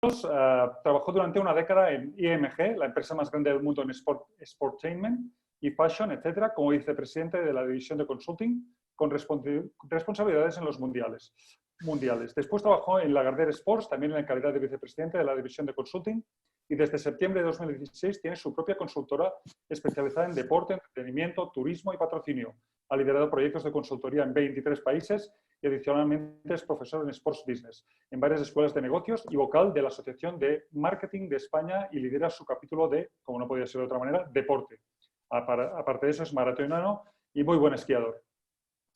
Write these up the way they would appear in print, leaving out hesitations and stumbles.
trabajó durante una década en IMG, la empresa más grande del mundo en sportainment y fashion, etcétera, como vicepresidente de la división de consulting, con responsabilidades en los mundiales. Después trabajó en Lagardère Sports, también en la calidad de vicepresidente de la división de consulting, y desde septiembre de 2016 tiene su propia consultora especializada en deporte, entretenimiento, turismo y patrocinio. Ha liderado proyectos de consultoría en 23 países y adicionalmente es profesor en Sports Business en varias escuelas de negocios y vocal de la Asociación de Marketing de España y lidera su capítulo de, como no podía ser de otra manera, deporte. Aparte de eso es maratonano y muy buen esquiador.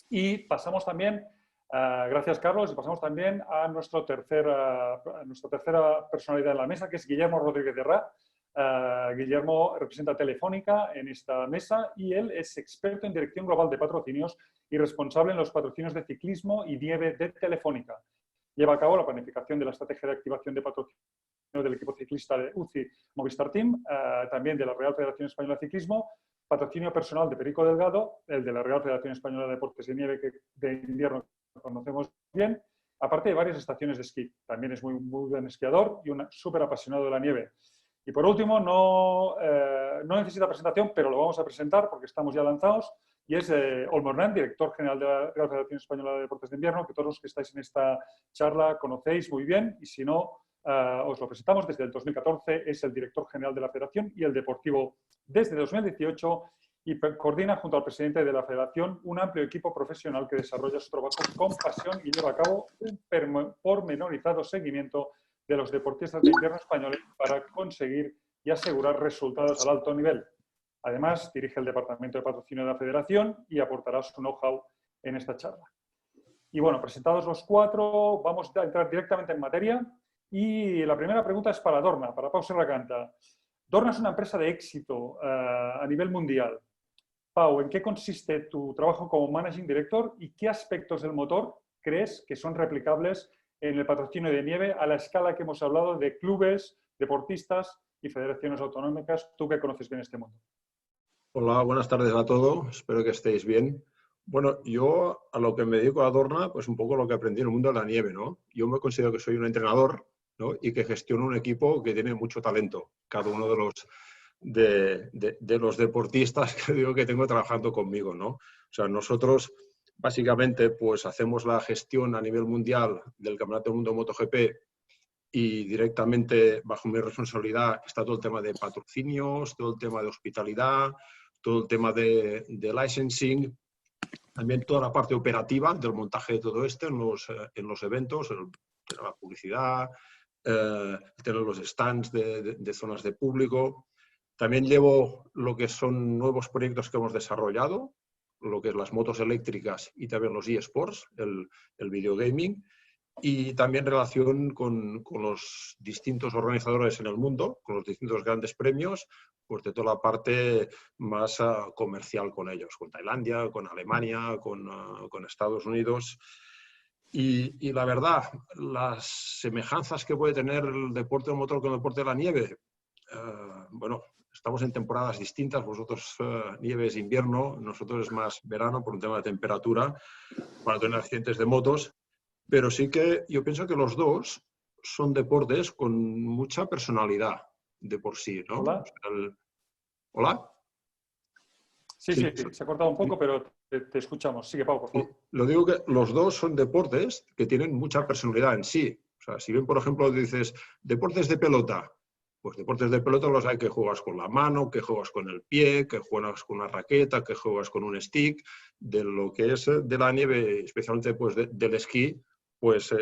Y pasamos también, gracias Carlos, y pasamos también a nuestra tercera personalidad en la mesa, que es Guillermo Rodríguez de Rá. Guillermo representa Telefónica en esta mesa y él es experto en dirección global de patrocinios y responsable en los patrocinios de ciclismo y nieve de Telefónica. Lleva a cabo la planificación de la estrategia de activación de patrocinio del equipo ciclista de UCI Movistar Team, también de la Real Federación Española de Ciclismo, patrocinio personal de Perico Delgado, el de la Real Federación Española de Deportes de Nieve, que de invierno conocemos bien, aparte de varias estaciones de esquí. También es muy buen esquiador y un súper apasionado de la nieve. Y por último, no necesita presentación, pero lo vamos a presentar porque estamos ya lanzados, y es Olmo Hernán, director general de la Real Federación Española de Deportes de Invierno, que todos los que estáis en esta charla conocéis muy bien, y si no, os lo presentamos. Desde el 2014 es el director general de la Federación y el deportivo desde 2018 y coordina junto al presidente de la Federación un amplio equipo profesional que desarrolla su trabajo con pasión y lleva a cabo un pormenorizado seguimiento de los deportistas de invierno españoles para conseguir y asegurar resultados al alto nivel. Además, dirige el Departamento de Patrocinio de la Federación y aportará su know-how en esta charla. Y bueno, presentados los cuatro, vamos a entrar directamente en materia. Y la primera pregunta es para Dorna, para Pau Serracanta. Dorna es una empresa de éxito a nivel mundial. Pau, ¿en qué consiste tu trabajo como Managing Director y qué aspectos del motor crees que son replicables en el patrocinio de nieve a la escala que hemos hablado de clubes, deportistas y federaciones autonómicas? Tú que conoces bien este mundo. Hola, buenas tardes a todos. Espero que estéis bien. Bueno, yo a lo que me dedico a Dorna, pues un poco lo que aprendí en el mundo de la nieve, ¿no? Yo me considero que soy un entrenador, ¿no? Y que gestiono un equipo que tiene mucho talento. Cada uno de los deportistas que digo que tengo trabajando conmigo, ¿no? O sea, nosotros básicamente pues hacemos la gestión a nivel mundial del Campeonato del Mundo de MotoGP y directamente bajo mi responsabilidad está todo el tema de patrocinios, todo el tema de hospitalidad, todo el tema de licensing, también toda la parte operativa del montaje de todo esto en los eventos, la publicidad, tener los stands de zonas de público. También llevo lo que son nuevos proyectos que hemos desarrollado, lo que es las motos eléctricas y también los eSports, el videogaming, y también relación con los distintos organizadores en el mundo, con los distintos grandes premios, pues de toda la parte más comercial con ellos, con Tailandia, con Alemania, con Estados Unidos. Y la verdad, las semejanzas que puede tener el deporte del motor con el deporte de la nieve, bueno, estamos en temporadas distintas, vosotros nieve es invierno, nosotros es más verano por un tema de temperatura, para tener accidentes de motos, pero sí que yo pienso que los dos son deportes con mucha personalidad de por sí, ¿no? Hola. ¿Hola? Sí, se ha cortado un poco, pero te escuchamos. Sigue, Pau, por favor. Lo digo que los dos son deportes que tienen mucha personalidad en sí. O sea, si bien, por ejemplo, dices deportes de pelota, pues deportes de pelota los hay que juegas con la mano, que juegas con el pie, que juegas con una raqueta, que juegas con un stick. De lo que es de la nieve, especialmente pues del esquí, pues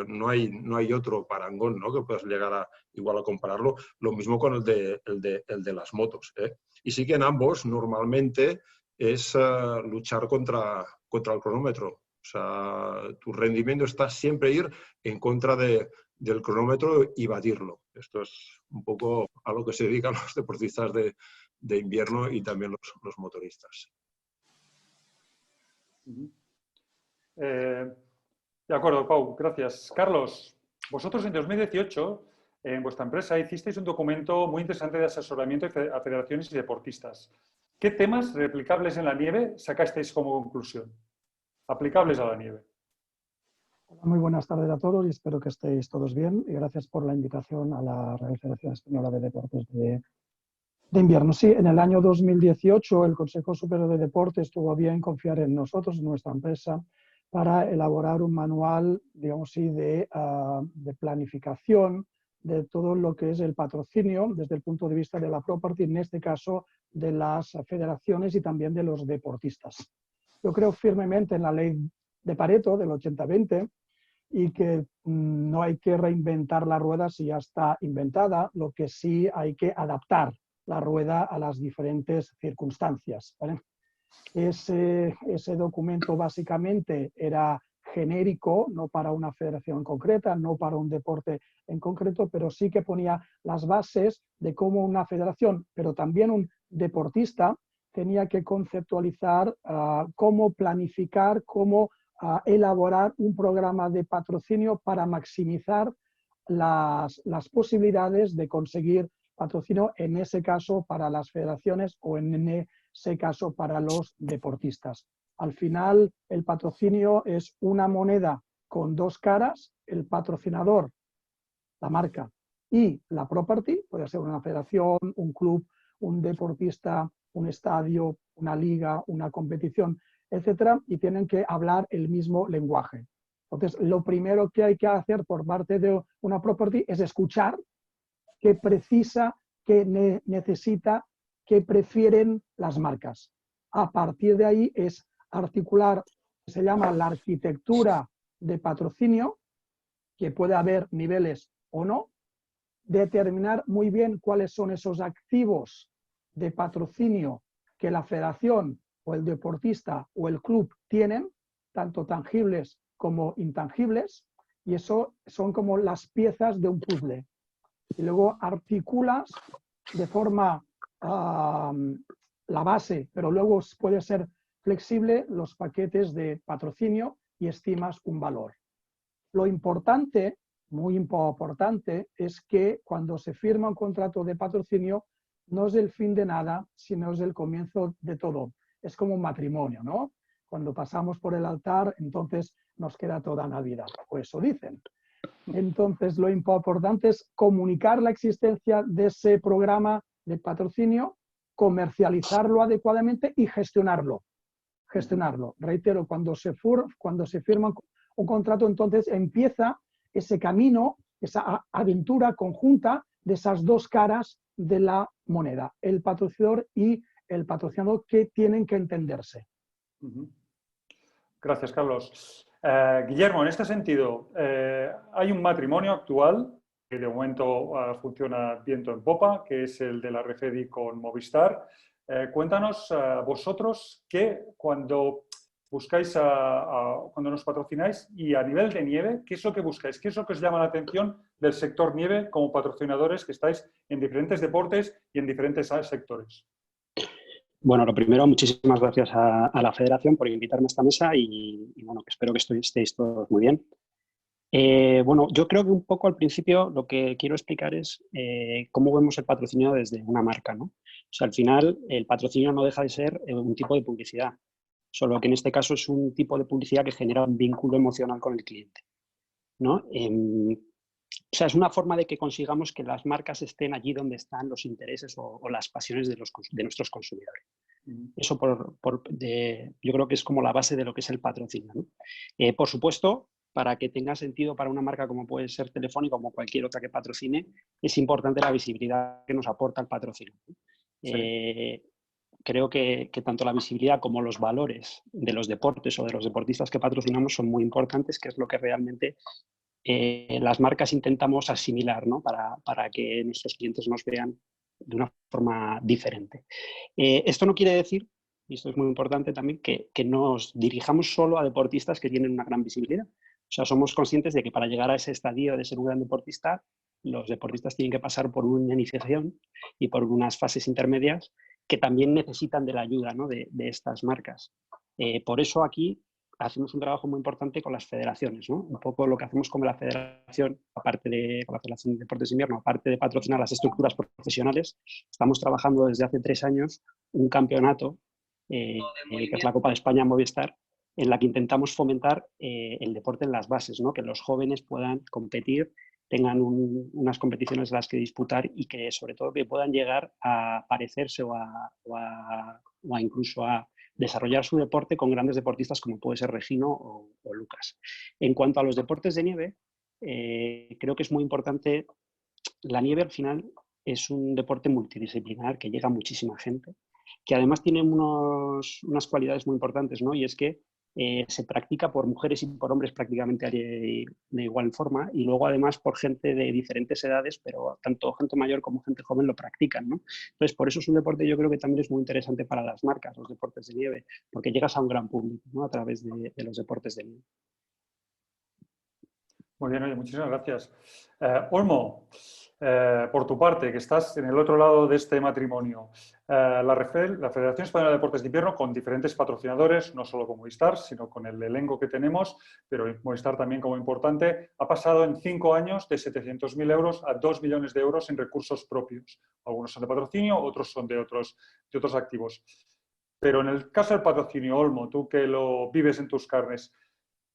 no hay otro parangón, ¿no? Que puedas llegar igual a compararlo. Lo mismo con el de las motos, ¿eh? Y sí que en ambos normalmente es luchar contra el cronómetro. O sea, tu rendimiento está siempre ir en contra del cronómetro y batirlo. Esto es un poco a lo que se dedican los deportistas de invierno y también los motoristas. De acuerdo, Pau, gracias. Carlos, vosotros en 2018, en vuestra empresa, hicisteis un documento muy interesante de asesoramiento a federaciones y deportistas. ¿Qué temas replicables en la nieve sacasteis como conclusión? Aplicables a la nieve. Muy buenas tardes a todos y espero que estéis todos bien y gracias por la invitación a la Real Federación Española de Deportes de Invierno. Sí, en el año 2018 el Consejo Superior de Deportes tuvo a bien confiar en nosotros, en nuestra empresa, para elaborar un manual, digamos así, de planificación de todo lo que es el patrocinio desde el punto de vista de la property, en este caso de las federaciones y también de los deportistas. Yo creo firmemente en la ley de Pareto del 80-20 y que no hay que reinventar la rueda si ya está inventada, lo que sí hay que adaptar la rueda a las diferentes circunstancias, ¿vale? Ese documento básicamente era genérico, no para una federación concreta, no para un deporte en concreto, pero sí que ponía las bases de cómo una federación, pero también un deportista, tenía que conceptualizar cómo planificar, cómo elaborar un programa de patrocinio para maximizar las posibilidades de conseguir patrocinio, en ese caso para las federaciones o en ese caso para los deportistas. Al final, el patrocinio es una moneda con dos caras, el patrocinador, la marca, y la property, puede ser una federación, un club, un deportista, un estadio, una liga, una competición, etcétera, y tienen que hablar el mismo lenguaje. Entonces, lo primero que hay que hacer por parte de una property es escuchar qué precisa, qué necesita, qué prefieren las marcas. A partir de ahí es articular, se llama la arquitectura de patrocinio, que puede haber niveles o no, determinar muy bien cuáles son esos activos de patrocinio que la federación o el deportista o el club tienen, tanto tangibles como intangibles, y eso son como las piezas de un puzzle. Y luego articulas de forma la base, pero luego puede ser flexible los paquetes de patrocinio y estimas un valor. Lo importante, muy importante, es que cuando se firma un contrato de patrocinio no es el fin de nada, sino es el comienzo de todo. Es como un matrimonio, ¿no? Cuando pasamos por el altar, entonces nos queda toda Navidad, o eso dicen. Entonces, lo importante es comunicar la existencia de ese programa de patrocinio, comercializarlo adecuadamente y gestionarlo. Reitero, cuando se firma un contrato, entonces empieza ese camino, esa aventura conjunta de esas dos caras de la moneda, el patrocinador y el patrocinador, que tienen que entenderse. Gracias, Carlos. Guillermo, en este sentido, hay un matrimonio actual que de momento funciona viento en popa, que es el de la Refedi con Movistar. Cuéntanos vosotros que cuando buscáis, cuando nos patrocináis, y a nivel de nieve, ¿qué es lo que buscáis? ¿Qué es lo que os llama la atención del sector nieve como patrocinadores que estáis en diferentes deportes y en diferentes sectores? Bueno, lo primero, muchísimas gracias a la Federación por invitarme a esta mesa y bueno, espero que estéis todos muy bien. Bueno, yo creo que un poco al principio lo que quiero explicar es cómo vemos el patrocinio desde una marca, ¿no? O sea, al final el patrocinio no deja de ser un tipo de publicidad, solo que en este caso es un tipo de publicidad que genera un vínculo emocional con el cliente, ¿no? O sea, es una forma de que consigamos que las marcas estén allí donde están los intereses o las pasiones de nuestros consumidores. Eso yo creo que es como la base de lo que es el patrocinio, ¿no? Por supuesto, para que tenga sentido para una marca como puede ser Telefónica o como cualquier otra que patrocine, es importante la visibilidad que nos aporta el patrocinio. Sí. Creo que tanto la visibilidad como los valores de los deportes o de los deportistas que patrocinamos son muy importantes, que es lo que realmente las marcas intentamos asimilar, ¿no? para que nuestros clientes nos vean de una forma diferente. Esto no quiere decir, y esto es muy importante también, que nos dirijamos solo a deportistas que tienen una gran visibilidad. O sea, somos conscientes de que para llegar a ese estadio de ser un gran deportista, los deportistas tienen que pasar por una iniciación y por unas fases intermedias que también necesitan de la ayuda, ¿no? de estas marcas. Por eso aquí hacemos un trabajo muy importante con las federaciones, ¿no? Un poco lo que hacemos con la federación, con la Federación de Deportes de Invierno, aparte de patrocinar las estructuras profesionales, estamos trabajando desde hace 3 años un campeonato, que es la Copa de España Movistar, en la que intentamos fomentar el deporte en las bases, ¿no? Que los jóvenes puedan competir, tengan unas competiciones a las que disputar y que sobre todo que puedan llegar a parecerse o a incluso a desarrollar su deporte con grandes deportistas como puede ser Regino o Lucas. En cuanto a los deportes de nieve, creo que es muy importante. La nieve al final es un deporte multidisciplinar que llega a muchísima gente, que además tiene unas cualidades muy importantes, ¿no? Y es que se practica por mujeres y por hombres prácticamente de igual forma, y luego además por gente de diferentes edades, pero tanto gente mayor como gente joven lo practican, ¿no? Entonces, por eso es un deporte, yo creo que también es muy interesante para las marcas, los deportes de nieve, porque llegas a un gran público, ¿no? A través de los deportes de nieve. Muy bien, oye, muchísimas gracias. Olmo, por tu parte, que estás en el otro lado de este matrimonio, la Federación Española de Deportes de Invierno, con diferentes patrocinadores, no solo con Movistar, sino con el elenco que tenemos, pero Movistar también como importante, ha pasado en 5 años de 700.000 euros a 2 millones de euros en recursos propios. Algunos son de patrocinio, otros son de otros activos. Pero en el caso del patrocinio, Olmo, tú que lo vives en tus carnes,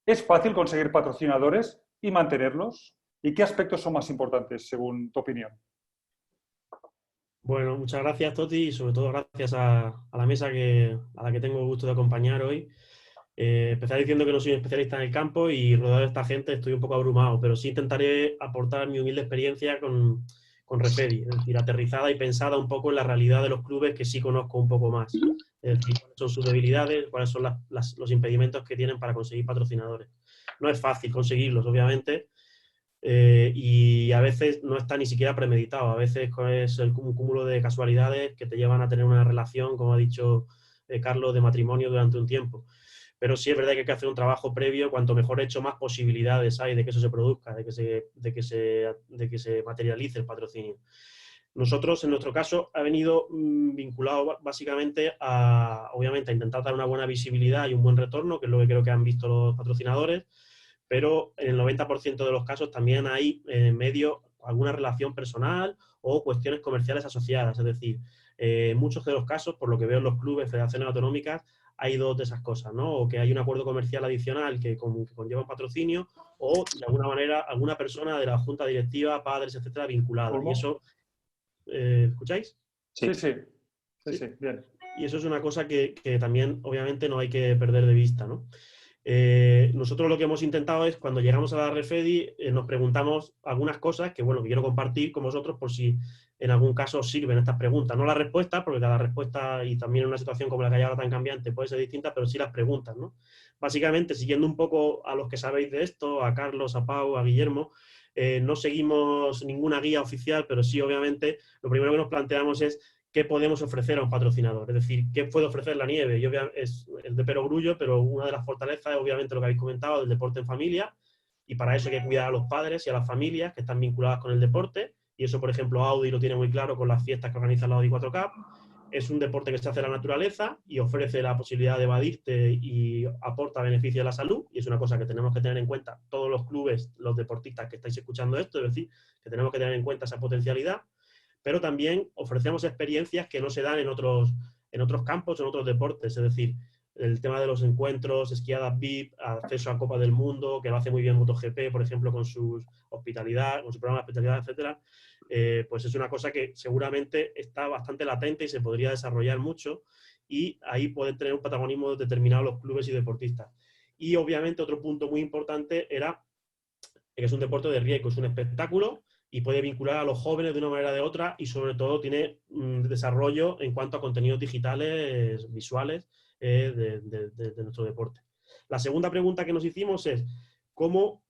¿es fácil conseguir patrocinadores y mantenerlos? ¿Y qué aspectos son más importantes, según tu opinión? Bueno, muchas gracias, Toti, y sobre todo gracias a la mesa a la que tengo el gusto de acompañar hoy. Empezar diciendo que no soy un especialista en el campo y rodeado de esta gente estoy un poco abrumado, pero sí intentaré aportar mi humilde experiencia con Refedi, es decir, aterrizada y pensada un poco en la realidad de los clubes que sí conozco un poco más. Es decir, cuáles son sus debilidades, cuáles son los impedimentos que tienen para conseguir patrocinadores. No es fácil conseguirlos, obviamente, y a veces no está ni siquiera premeditado. A veces es un cúmulo de casualidades que te llevan a tener una relación, como ha dicho Carlos, de matrimonio durante un tiempo. Pero sí es verdad que hay que hacer un trabajo previo. Cuanto mejor hecho, más posibilidades hay de que eso se produzca, de que se materialice el patrocinio. Nosotros, en nuestro caso, ha venido vinculado básicamente obviamente, a intentar dar una buena visibilidad y un buen retorno, que es lo que creo que han visto los patrocinadores, pero en el 90% de los casos también hay en medio alguna relación personal o cuestiones comerciales asociadas. Es decir, en muchos de los casos, por lo que veo en los clubes, federaciones autonómicas, hay dos de esas cosas, ¿no? O que hay un acuerdo comercial adicional que conlleva un patrocinio, o de alguna manera alguna persona de la junta directiva, padres, etcétera, vinculada. Y eso, ¿escucháis? Sí, bien. Y eso es una cosa que también, obviamente, no hay que perder de vista, ¿no? Nosotros lo que hemos intentado es, cuando llegamos a la Refedi, nos preguntamos algunas cosas que quiero compartir con vosotros por si en algún caso os sirven estas preguntas. No las respuestas, porque cada respuesta, y también en una situación como la que hay ahora tan cambiante, puede ser distinta, pero sí las preguntas, ¿no? Básicamente, siguiendo un poco a los que sabéis de esto, a Carlos, a Pau, a Guillermo, no seguimos ninguna guía oficial, pero sí, obviamente, lo primero que nos planteamos es qué podemos ofrecer a un patrocinador. Es decir, qué puede ofrecer la nieve. Es el de perogrullo, pero una de las fortalezas es obviamente lo que habéis comentado del deporte en familia, y para eso hay que cuidar a los padres y a las familias que están vinculadas con el deporte, y eso, por ejemplo, Audi lo tiene muy claro con las fiestas que organiza la Audi 4 Cup. Es un deporte que se hace en la naturaleza y ofrece la posibilidad de evadirte y aporta beneficio a la salud, y es una cosa que tenemos que tener en cuenta todos los clubes, los deportistas que estáis escuchando esto, es decir, que tenemos que tener en cuenta esa potencialidad. Pero también ofrecemos experiencias que no se dan en otros campos, en otros deportes. Es decir, el tema de los encuentros, esquiadas VIP, acceso a Copa del Mundo, que lo hace muy bien MotoGP, por ejemplo, con su hospitalidad, con su programa de hospitalidad, etcétera. Pues es una cosa que seguramente está bastante latente y se podría desarrollar mucho, y ahí pueden tener un protagonismo determinado los clubes y deportistas. Y obviamente otro punto muy importante era que es un deporte de riesgo, es un espectáculo, y puede vincular a los jóvenes de una manera o de otra, y sobre todo tiene desarrollo en cuanto a contenidos digitales, visuales, de nuestro deporte. La segunda pregunta que nos hicimos es cómo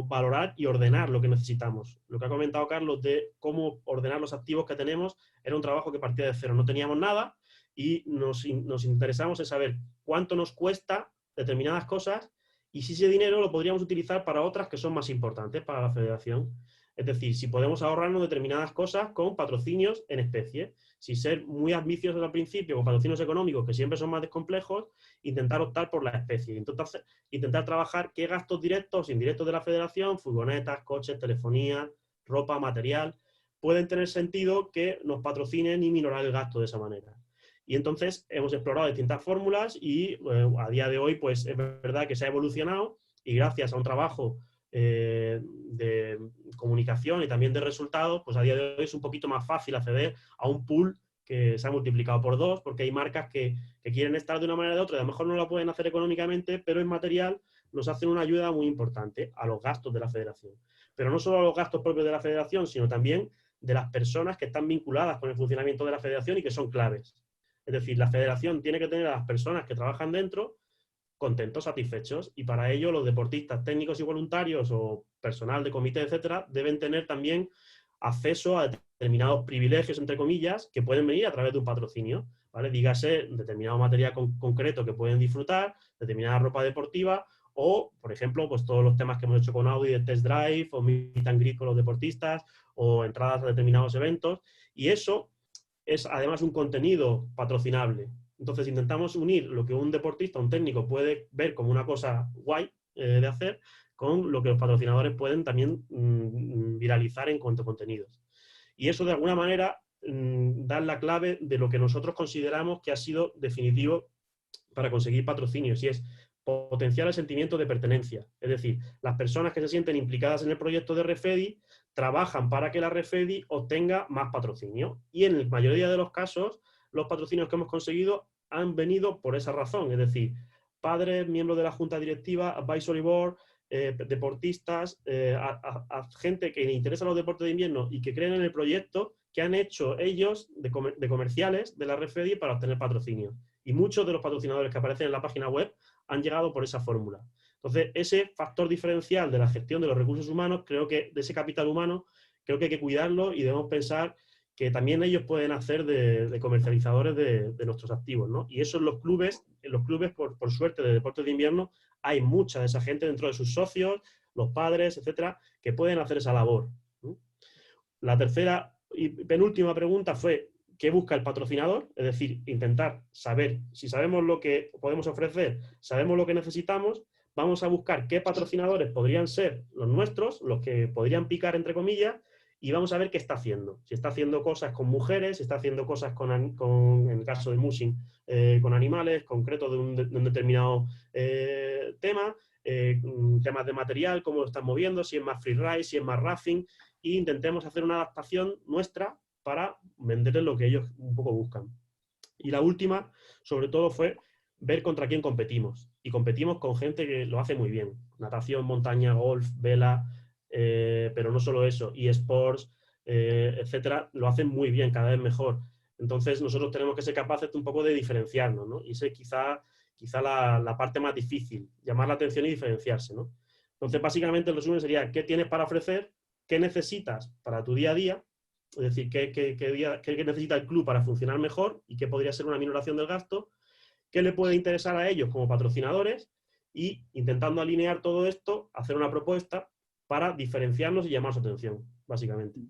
valorar y ordenar lo que necesitamos. Lo que ha comentado Carlos de cómo ordenar los activos que tenemos era un trabajo que partía de cero. No teníamos nada y nos interesamos en saber cuánto nos cuesta determinadas cosas, y si ese dinero lo podríamos utilizar para otras que son más importantes para la federación. Es decir, si podemos ahorrarnos determinadas cosas con patrocinios en especie. Si ser muy ambiciosos al principio con patrocinios económicos, que siempre son más complejos, intentar optar por la especie. Entonces, intentar trabajar qué gastos directos e indirectos de la federación, furgonetas, coches, telefonía, ropa, material, pueden tener sentido que nos patrocinen y minorar el gasto de esa manera. Y entonces hemos explorado distintas fórmulas y a día de hoy pues es verdad que se ha evolucionado y gracias a un trabajo de comunicación y también de resultados, pues a día de hoy es un poquito más fácil acceder a un pool que se ha multiplicado por 2, porque hay marcas que quieren estar de una manera o de otra, y a lo mejor no lo pueden hacer económicamente, pero en material nos hacen una ayuda muy importante a los gastos de la federación. Pero no solo a los gastos propios de la federación, sino también de las personas que están vinculadas con el funcionamiento de la federación y que son claves. Es decir, la federación tiene que tener a las personas que trabajan dentro contentos, satisfechos, y para ello los deportistas técnicos y voluntarios o personal de comité, etcétera, deben tener también acceso a determinados privilegios, entre comillas, que pueden venir a través de un patrocinio, ¿vale? Dígase determinado material concreto que pueden disfrutar, determinada ropa deportiva, o, por ejemplo, pues todos los temas que hemos hecho con Audi de test drive, o meet and greet con los deportistas, o entradas a determinados eventos, y eso es además un contenido patrocinable. Entonces intentamos unir lo que un deportista, un técnico puede ver como una cosa guay de hacer, con lo que los patrocinadores pueden también viralizar en cuanto a contenidos. Y eso de alguna manera da la clave de lo que nosotros consideramos que ha sido definitivo para conseguir patrocinios, y es potenciar el sentimiento de pertenencia. Es decir, las personas que se sienten implicadas en el proyecto de REFEDI trabajan para que la REFEDI obtenga más patrocinio. Y en la mayoría de los casos, los patrocinios que hemos conseguido han venido por esa razón. Es decir, padres, miembros de la junta directiva, advisory board, deportistas, a gente que le interesa los deportes de invierno y que creen en el proyecto, que han hecho ellos de comerciales de la REFEDI para obtener patrocinio. Y muchos de los patrocinadores que aparecen en la página web han llegado por esa fórmula. Entonces, ese factor diferencial de la gestión de los recursos humanos, creo que de ese capital humano, creo que hay que cuidarlo y debemos pensar que también ellos pueden hacer de comercializadores de nuestros activos, ¿no? Y eso en los clubes por suerte, de deportes de invierno, hay mucha de esa gente dentro de sus socios, los padres, etcétera, que pueden hacer esa labor, ¿no? La tercera y penúltima pregunta fue: ¿qué busca el patrocinador? Es decir, intentar saber, si sabemos lo que podemos ofrecer, sabemos lo que necesitamos, vamos a buscar qué patrocinadores podrían ser los nuestros, los que podrían picar, entre comillas, y vamos a ver qué está haciendo. Si está haciendo cosas con mujeres, si está haciendo cosas en el caso de Mushing, con animales, concretos de un determinado tema, temas de material, cómo lo están moviendo, si es más freeride, si es más rafting, e intentemos hacer una adaptación nuestra para venderles lo que ellos un poco buscan. Y la última, sobre todo, fue ver contra quién competimos. Y competimos con gente que lo hace muy bien. Natación, montaña, golf, vela, pero no solo eso, eSports, etcétera, lo hacen muy bien, cada vez mejor. Entonces nosotros tenemos que ser capaces un poco de diferenciarnos, ¿no? Y ese quizá la parte más difícil, llamar la atención y diferenciarse, ¿no? Entonces, básicamente, el resumen sería: ¿qué tienes para ofrecer? ¿Qué necesitas para tu día a día? Es decir, ¿qué necesita el club para funcionar mejor y qué podría ser una minoración del gasto? ¿Qué le puede interesar a ellos como patrocinadores? Y intentando alinear todo esto, hacer una propuesta para diferenciarnos y llamar su atención, básicamente.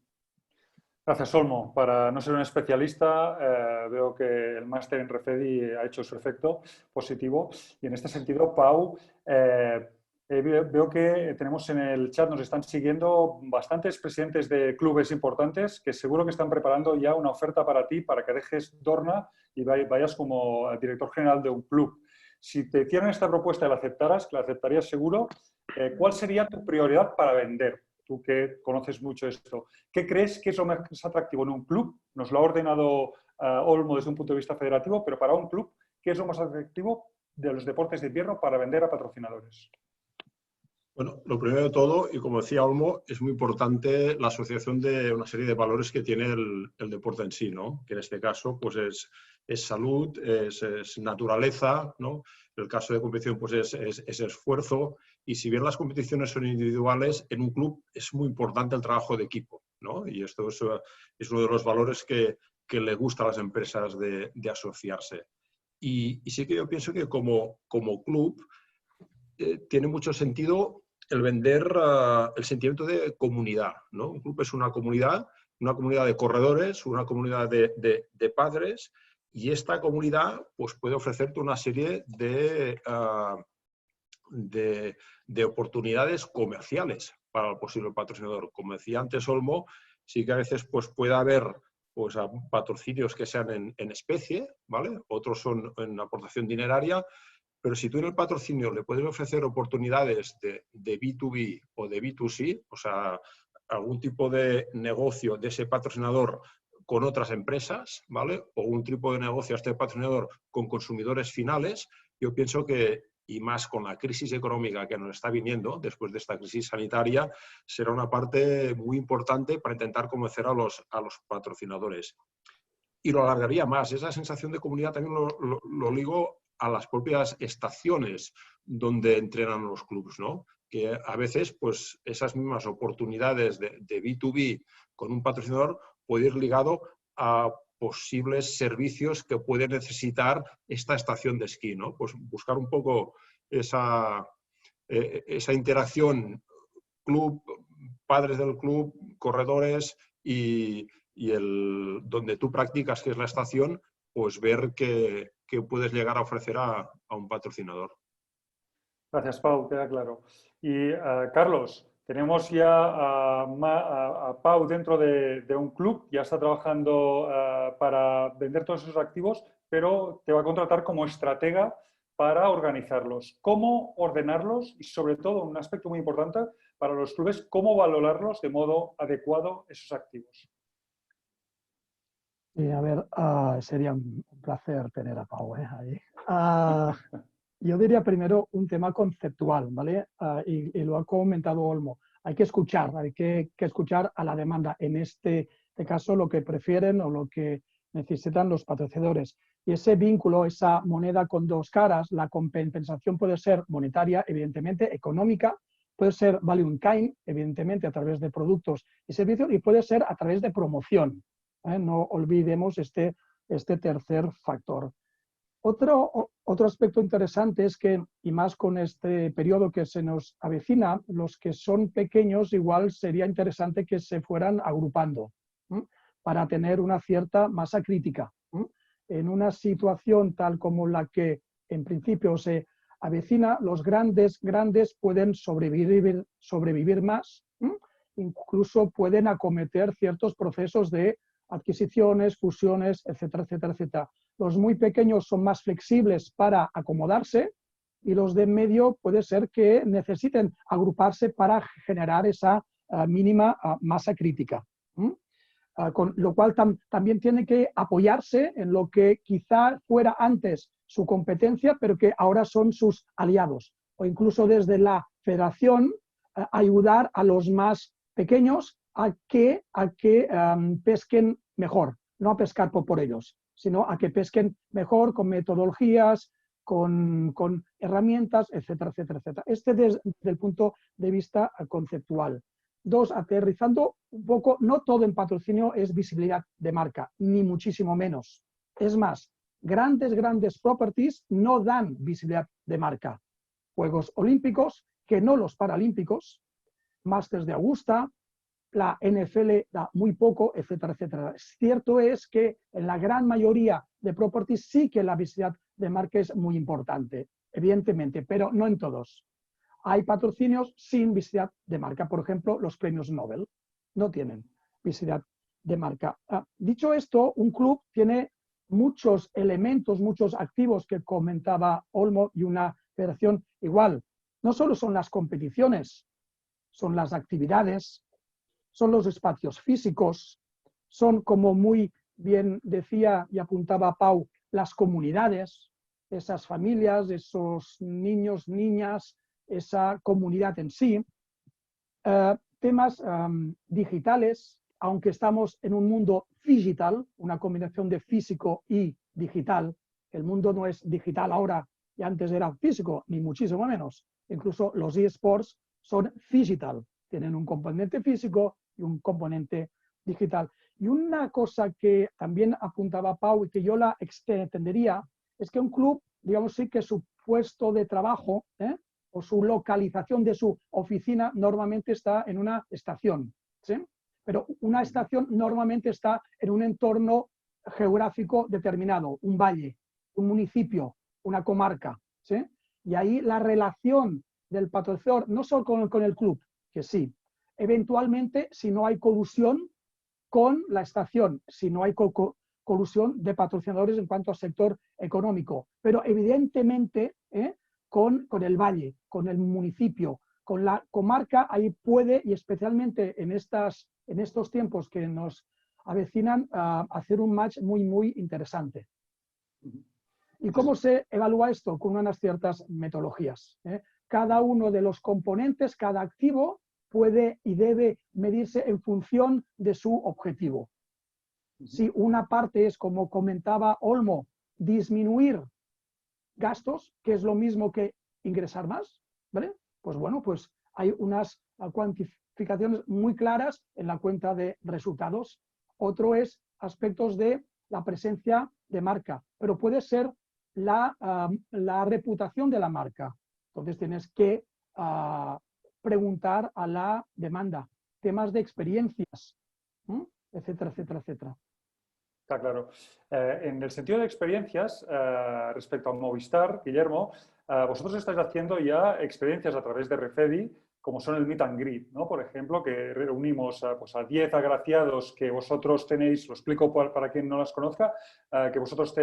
Gracias, Olmo. Para no ser un especialista, veo que el máster en REFEDI ha hecho su efecto positivo. Y en este sentido, Pau, veo que tenemos en el chat, nos están siguiendo bastantes presidentes de clubes importantes que seguro que están preparando ya una oferta para ti, para que dejes Dorna y vayas como director general de un club. Si te hicieran esta propuesta y la aceptaras, que la aceptarías seguro, ¿cuál sería tu prioridad para vender? Tú que conoces mucho esto. ¿Qué crees que es lo más atractivo en un club? Nos lo ha ordenado Olmo desde un punto de vista federativo, pero para un club, ¿qué es lo más atractivo de los deportes de invierno para vender a patrocinadores? Bueno, lo primero de todo, y como decía Olmo, es muy importante la asociación de una serie de valores que tiene el deporte en sí, ¿no? Que en este caso pues es salud, es naturaleza, ¿no? En el caso de competición pues es esfuerzo, y si bien las competiciones son individuales, en un club es muy importante el trabajo de equipo, ¿no? Y esto es uno de los valores que le gusta a las empresas de asociarse. Y sí que yo pienso que como club tiene mucho sentido el vender el sentimiento de comunidad, ¿no? Un club es una comunidad de corredores, una comunidad de padres, y esta comunidad pues, puede ofrecerte una serie de oportunidades comerciales para el posible patrocinador. Como decía antes Olmo, sí que a veces pues, puede haber pues a patrocinios que sean en especie, ¿vale? Otros son en aportación dineraria, pero si tú en el patrocinio le puedes ofrecer oportunidades de B2B o de B2C, o sea, algún tipo de negocio de ese patrocinador con otras empresas, ¿vale? O un tipo de negocio a este patrocinador con consumidores finales, yo pienso que, y más con la crisis económica que nos está viniendo después de esta crisis sanitaria, será una parte muy importante para intentar convencer a los patrocinadores. Y lo alargaría más. Esa sensación de comunidad también lo ligo a las propias estaciones donde entrenan los clubes, ¿no? Que a veces, pues, esas mismas oportunidades de B2B con un patrocinador puede ir ligado a posibles servicios que puede necesitar esta estación de esquí, ¿no? Pues buscar un poco esa interacción club, padres del club, corredores y donde tú practicas, que es la estación, pues ver qué puedes llegar a ofrecer a un patrocinador. Gracias, Pau, queda claro. Y Carlos, tenemos ya a Pau dentro de un club, ya está trabajando para vender todos esos activos, pero te va a contratar como estratega para organizarlos. ¿Cómo ordenarlos? Y sobre todo, un aspecto muy importante para los clubes, ¿cómo valorarlos de modo adecuado esos activos? Y a ver, sería un placer tener a Pau ahí. Yo diría primero un tema conceptual, ¿vale? Y lo ha comentado Olmo. Hay que escuchar escuchar a la demanda. En este caso, lo que prefieren o lo que necesitan los patrocinadores. Y ese vínculo, esa moneda con dos caras, la compensación puede ser monetaria, evidentemente, económica, puede ser value in kind, evidentemente, a través de productos y servicios, y puede ser a través de promoción. No olvidemos este tercer factor. Otro aspecto interesante es que, y más con este periodo que se nos avecina, los que son pequeños igual sería interesante que se fueran agrupando para tener una cierta masa crítica. En una situación tal como la que en principio se avecina, los grandes pueden sobrevivir más, incluso pueden acometer ciertos procesos de adquisiciones, fusiones, etcétera, etcétera, etcétera. Los muy pequeños son más flexibles para acomodarse y los de medio puede ser que necesiten agruparse para generar esa mínima masa crítica. Con lo cual también tiene que apoyarse en lo que quizá fuera antes su competencia, pero que ahora son sus aliados. O incluso desde la federación ayudar a los más pequeños a que pesquen mejor, no a pescar por ellos, sino a que pesquen mejor con metodologías, con herramientas, etcétera, etcétera, etcétera. Desde el punto de vista conceptual. Dos, aterrizando un poco, no todo en patrocinio es visibilidad de marca, ni muchísimo menos. Es más, grandes properties no dan visibilidad de marca. Juegos Olímpicos, que no los Paralímpicos, Masters de Augusta, la NFL da muy poco, etcétera, etcétera. Cierto es que en la gran mayoría de properties sí que la visibilidad de marca es muy importante, evidentemente, pero no en todos. Hay patrocinios sin visibilidad de marca. Por ejemplo, los premios Nobel no tienen visibilidad de marca. Dicho esto, un club tiene muchos elementos, muchos activos que comentaba Olmo, y una federación igual. No solo son las competiciones, son las actividades, son los espacios físicos, son, como muy bien decía y apuntaba Pau, las comunidades, esas familias, esos niños, niñas, esa comunidad en sí. Temas digitales, aunque estamos en un mundo digital, una combinación de físico y digital. El mundo no es digital ahora y antes era físico, ni muchísimo menos. Incluso los eSports son digital, tienen un componente físico y un componente digital. Y una cosa que también apuntaba Pau y que yo la extendería es que un club, digamos, sí que su puesto de trabajo o su localización de su oficina normalmente está en una estación, ¿sí? Pero una estación normalmente está en un entorno geográfico determinado, un valle, un municipio, una comarca, ¿sí? Y ahí la relación del patrocinador, no solo con el club, que sí, eventualmente, si no hay colusión, con la estación, si no hay colusión de patrocinadores en cuanto al sector económico. Pero evidentemente con el valle, con el municipio, con la comarca, ahí puede, y especialmente en estos tiempos que nos avecinan, hacer un match muy, muy interesante. ¿Y cómo se evalúa esto? Con unas ciertas metodologías. Cada uno de los componentes, cada activo, puede y debe medirse en función de su objetivo. Si una parte es, como comentaba Olmo, disminuir gastos, que es lo mismo que ingresar más, ¿vale? Pues bueno, pues hay unas cuantificaciones muy claras en la cuenta de resultados. Otro es aspectos de la presencia de marca, pero puede ser la reputación de la marca. Entonces tienes que preguntar a la demanda, temas de experiencias, etcétera, etcétera, etcétera. Está claro. En el sentido de experiencias, respecto a Movistar, Guillermo, vosotros estáis haciendo ya experiencias a través de Refedi, como son el Meet and Greet, ¿no? Por ejemplo, que reunimos pues a 10 agraciados que vosotros tenéis, lo explico para quien no las conozca, que vosotros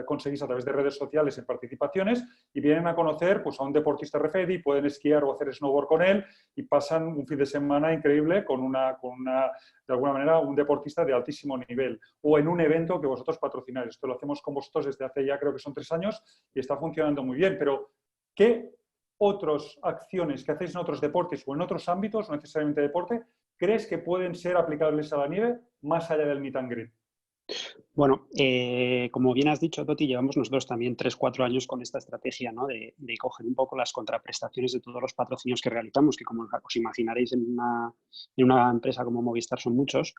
conseguís a través de redes sociales en participaciones y vienen a conocer pues, a un deportista Refedi, pueden esquiar o hacer snowboard con él y pasan un fin de semana increíble con de alguna manera, un deportista de altísimo nivel o en un evento que vosotros patrocináis. Esto lo hacemos con vosotros desde hace ya creo que son 3 años y está funcionando muy bien, pero ¿qué otras acciones que hacéis en otros deportes o en otros ámbitos, no necesariamente deporte, crees que pueden ser aplicables a la nieve más allá del Meet and Greet? Bueno, como bien has dicho, Toti, llevamos nosotros también 3-4 años con esta estrategia, ¿no? de coger un poco las contraprestaciones de todos los patrocinios que realizamos, que como os imaginaréis en una empresa como Movistar son muchos,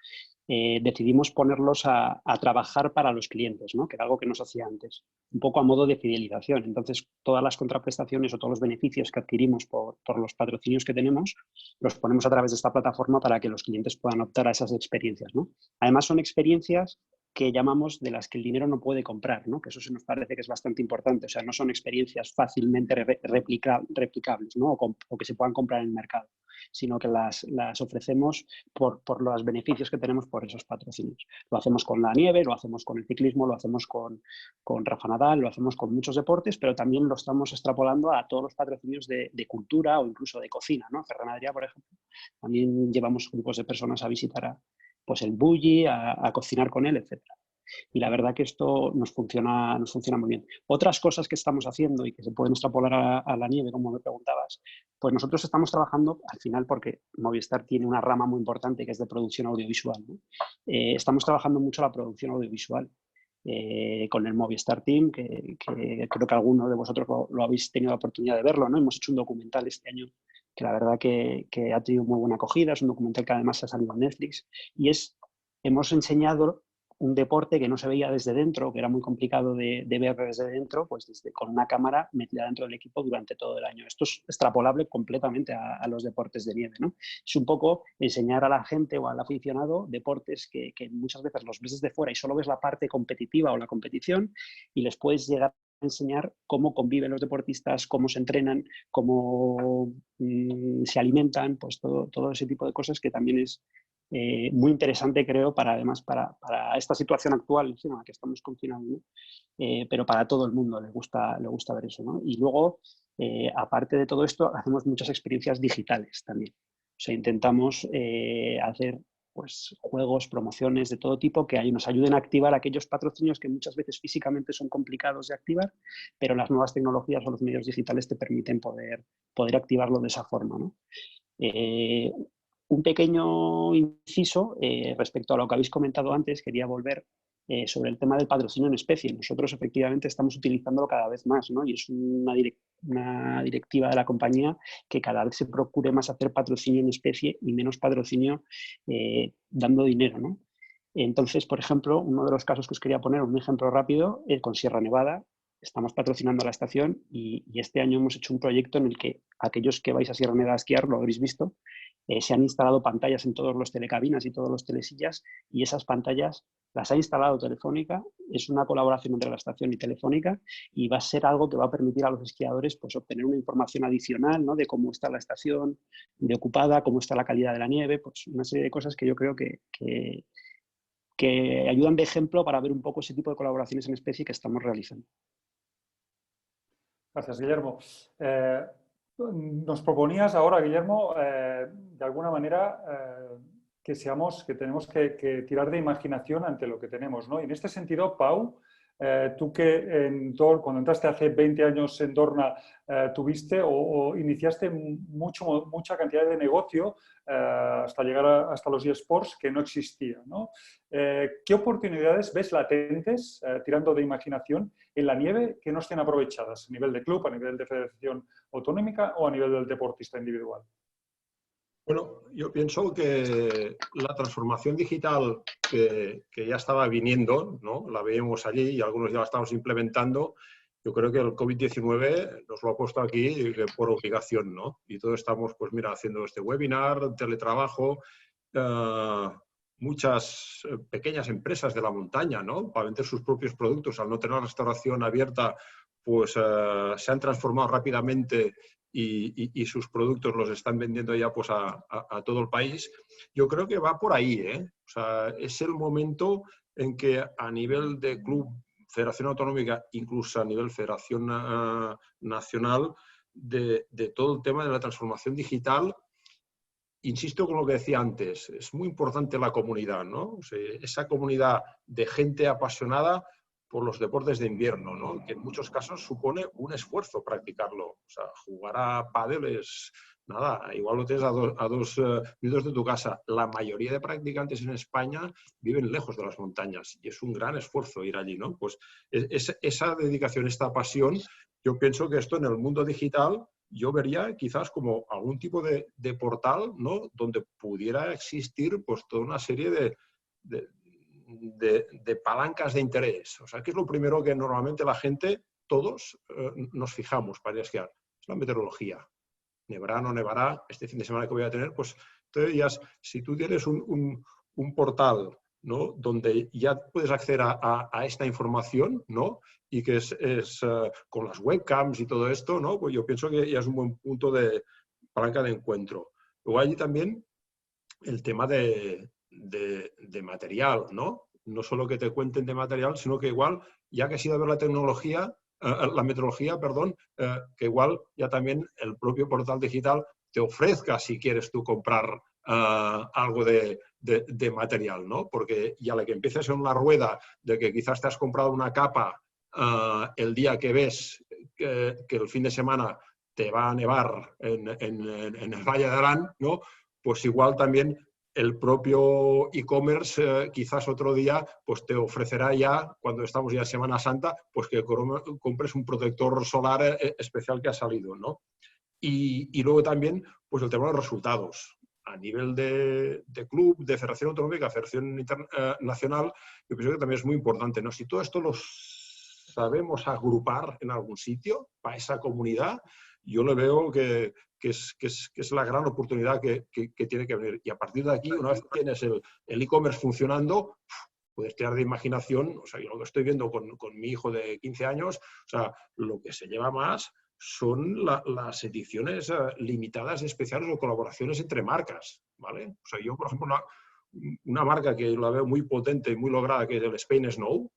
decidimos ponerlos a trabajar para los clientes, ¿no? Que era algo que no se hacía antes, un poco a modo de fidelización. Entonces, todas las contraprestaciones o todos los beneficios que adquirimos por los patrocinios que tenemos, los ponemos a través de esta plataforma para que los clientes puedan optar a esas experiencias, ¿no? Además, son experiencias que llamamos de las que el dinero no puede comprar, ¿no? Que eso se nos parece que es bastante importante. O sea, no son experiencias fácilmente replicables, ¿no? O que se puedan comprar en el mercado, sino que las ofrecemos por los beneficios que tenemos por esos patrocinios. Lo hacemos con la nieve, lo hacemos con el ciclismo, lo hacemos con Rafa Nadal, lo hacemos con muchos deportes, pero también lo estamos extrapolando a todos los patrocinios de cultura o incluso de cocina, ¿no? Ferran Adrià, por ejemplo, también llevamos grupos de personas a visitar pues el bulli, a cocinar con él, etc. Y la verdad que esto nos funciona muy bien. Otras cosas que estamos haciendo y que se pueden extrapolar a la nieve, como me preguntabas, pues nosotros estamos trabajando al final porque Movistar tiene una rama muy importante que es de producción audiovisual, ¿no? Estamos trabajando mucho la producción audiovisual con el Movistar Team, que creo que alguno de vosotros lo habéis tenido la oportunidad de verlo, ¿no? Hemos hecho un documental este año que la verdad que ha tenido muy buena acogida, es un documental que además ha salido en Netflix y hemos enseñado un deporte que no se veía desde dentro, que era muy complicado de ver desde dentro, pues con una cámara metida dentro del equipo durante todo el año. Esto es extrapolable completamente a los deportes de nieve, ¿no? Es un poco enseñar a la gente o al aficionado deportes que muchas veces los ves desde fuera y solo ves la parte competitiva o la competición y les puedes llegar a enseñar cómo conviven los deportistas, cómo se entrenan, cómo se alimentan, pues todo ese tipo de cosas que también es muy interesante, creo, además para esta situación actual encima que estamos confinados, ¿no? Pero para todo el mundo le gusta ver eso, ¿no? Y luego, aparte de todo esto, hacemos muchas experiencias digitales también. O sea, intentamos hacer pues, juegos, promociones de todo tipo que nos ayuden a activar aquellos patrocinios que muchas veces físicamente son complicados de activar, pero las nuevas tecnologías o los medios digitales te permiten poder activarlo de esa forma, ¿no? Un pequeño inciso respecto a lo que habéis comentado antes, quería volver sobre el tema del patrocinio en especie. Nosotros efectivamente estamos utilizándolo cada vez más, ¿no? Y es una directiva de la compañía que cada vez se procure más hacer patrocinio en especie y menos patrocinio dando dinero, ¿no? Entonces, por ejemplo, uno de los casos que os quería poner, un ejemplo rápido, con Sierra Nevada. Estamos patrocinando la estación y este año hemos hecho un proyecto en el que aquellos que vais a Sierra Nevada a esquiar, lo habréis visto, se han instalado pantallas en todos los telecabinas y todos los telesillas, y esas pantallas las ha instalado Telefónica. Es una colaboración entre la estación y Telefónica, y va a ser algo que va a permitir a los esquiadores pues, obtener una información adicional, ¿no? De cómo está la estación de ocupada, cómo está la calidad de la nieve, pues una serie de cosas que yo creo que ayudan de ejemplo para ver un poco ese tipo de colaboraciones en especie que estamos realizando. Gracias, Guillermo. Nos proponías ahora, Guillermo, de alguna manera que tenemos que tirar de imaginación ante lo que tenemos, ¿no? Y en este sentido, Pau, tú que cuando entraste hace 20 años en Dorna tuviste o iniciaste mucha cantidad de negocio hasta llegar hasta los eSports que no existía, ¿no? ¿Qué oportunidades ves latentes, tirando de imaginación, en la nieve que no estén aprovechadas a nivel de club, a nivel de federación autonómica o a nivel del deportista individual? Bueno, yo pienso que la transformación digital que ya estaba viniendo, ¿no? La veíamos allí y algunos ya la estamos implementando. Yo creo que el COVID-19 nos lo ha puesto aquí por obligación, ¿no? Y todos estamos, pues mira, haciendo este webinar, teletrabajo, muchas pequeñas empresas de la montaña, ¿no? Para vender sus propios productos, al no tener la restauración abierta, pues se han transformado rápidamente y sus productos los están vendiendo ya pues a todo el país. Yo creo que va por ahí, ¿eh? O sea, es el momento en que a nivel de club, federación autonómica, incluso a nivel federación nacional, de todo el tema de la transformación digital. Insisto con lo que decía antes, es muy importante la comunidad, ¿no? O sea, esa comunidad de gente apasionada por los deportes de invierno, ¿no? Que en muchos casos supone un esfuerzo practicarlo. O sea, jugar a pádel es, nada, igual lo tienes a dos minutos de tu casa. La mayoría de practicantes en España viven lejos de las montañas y es un gran esfuerzo ir allí, ¿no? Pues esa dedicación, esta pasión, yo pienso que esto en el mundo digital yo vería quizás como algún tipo de portal, ¿no? Donde pudiera existir pues toda una serie de palancas de interés. O sea, ¿qué es lo primero que normalmente la gente, todos, nos fijamos para ir a esquiar? Es la meteorología. Nevará, no nevará, este fin de semana que voy a tener, pues entonces si tú tienes un portal, ¿no? Donde ya puedes acceder a esta información, ¿no? Y que es con las webcams y todo esto, ¿no? Pues yo pienso que ya es un buen punto de palanca de encuentro. Luego allí también el tema de material, ¿no? No solo que te cuenten de material, sino que igual, ya que has ido a ver la meteorología, perdón, que igual ya también el propio portal digital te ofrezca, si quieres tú comprar algo de material, ¿no? Porque ya la que empieces en una rueda de que quizás te has comprado una capa el día que ves que el fin de semana te va a nevar en el Valle de Arán, ¿no? Pues igual también el propio e-commerce quizás otro día pues te ofrecerá ya, cuando estamos ya en Semana Santa, pues que compres un protector solar especial que ha salido, ¿no? Y luego también pues el tema de los resultados. A nivel de club, de federación autonómica, federación nacional, yo pienso que también es muy importante, ¿no? Si todo esto lo sabemos agrupar en algún sitio para esa comunidad, yo le veo que es la gran oportunidad que tiene que venir. Y a partir de aquí, una vez que tienes el e-commerce funcionando, puedes tirar de imaginación. O sea, yo lo que estoy viendo con mi hijo de 15 años, o sea, lo que se lleva más son las ediciones limitadas, especiales o colaboraciones entre marcas, ¿vale? O sea, yo, por ejemplo, una marca que la veo muy potente y muy lograda, que es el Spain Snow.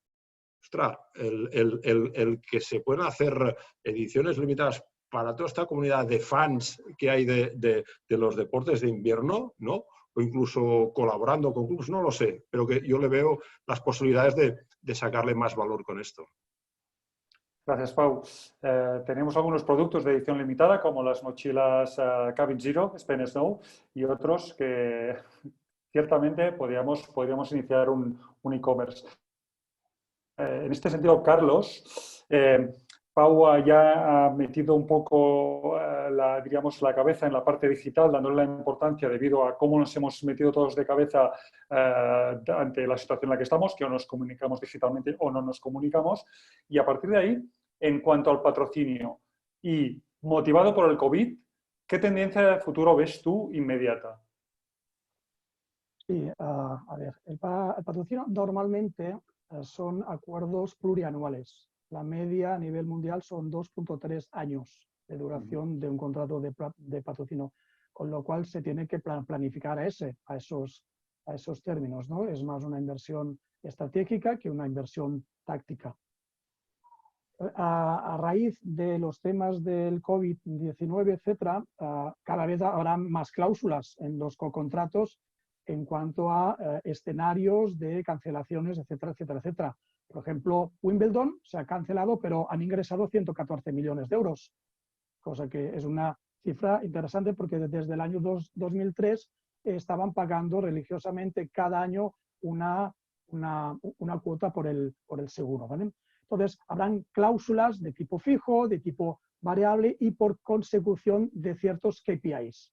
Ostras, el que se puedan hacer ediciones limitadas para toda esta comunidad de fans que hay de los deportes de invierno, ¿no? O incluso colaborando con clubes, no lo sé, pero que yo le veo las posibilidades de sacarle más valor con esto. Gracias, Pau. Tenemos algunos productos de edición limitada, como las mochilas Cabin Zero, Spain Snow, y otros que ciertamente podríamos iniciar un e-commerce. En este sentido, Carlos, Pau ya ha metido un poco la cabeza en la parte digital, dándole la importancia debido a cómo nos hemos metido todos de cabeza ante la situación en la que estamos, que o nos comunicamos digitalmente o no nos comunicamos. Y a partir de ahí, en cuanto al patrocinio y motivado por el COVID, ¿qué tendencia de futuro ves tú inmediata? Sí, a ver, el patrocinio normalmente son acuerdos plurianuales. La media a nivel mundial son 2,3 años de duración de un contrato de patrocinio, con lo cual se tiene que planificar a esos términos, ¿no? Es más una inversión estratégica que una inversión táctica. A raíz de los temas del COVID-19, etcétera, cada vez habrá más cláusulas en los contratos en cuanto a escenarios de cancelaciones, etcétera, etcétera, etcétera. Por ejemplo, Wimbledon se ha cancelado, pero han ingresado 114 millones de euros, cosa que es una cifra interesante porque desde el año 2003 estaban pagando religiosamente cada año una cuota por el seguro, ¿vale? Entonces, habrán cláusulas de tipo fijo, de tipo variable y por consecución de ciertos KPIs,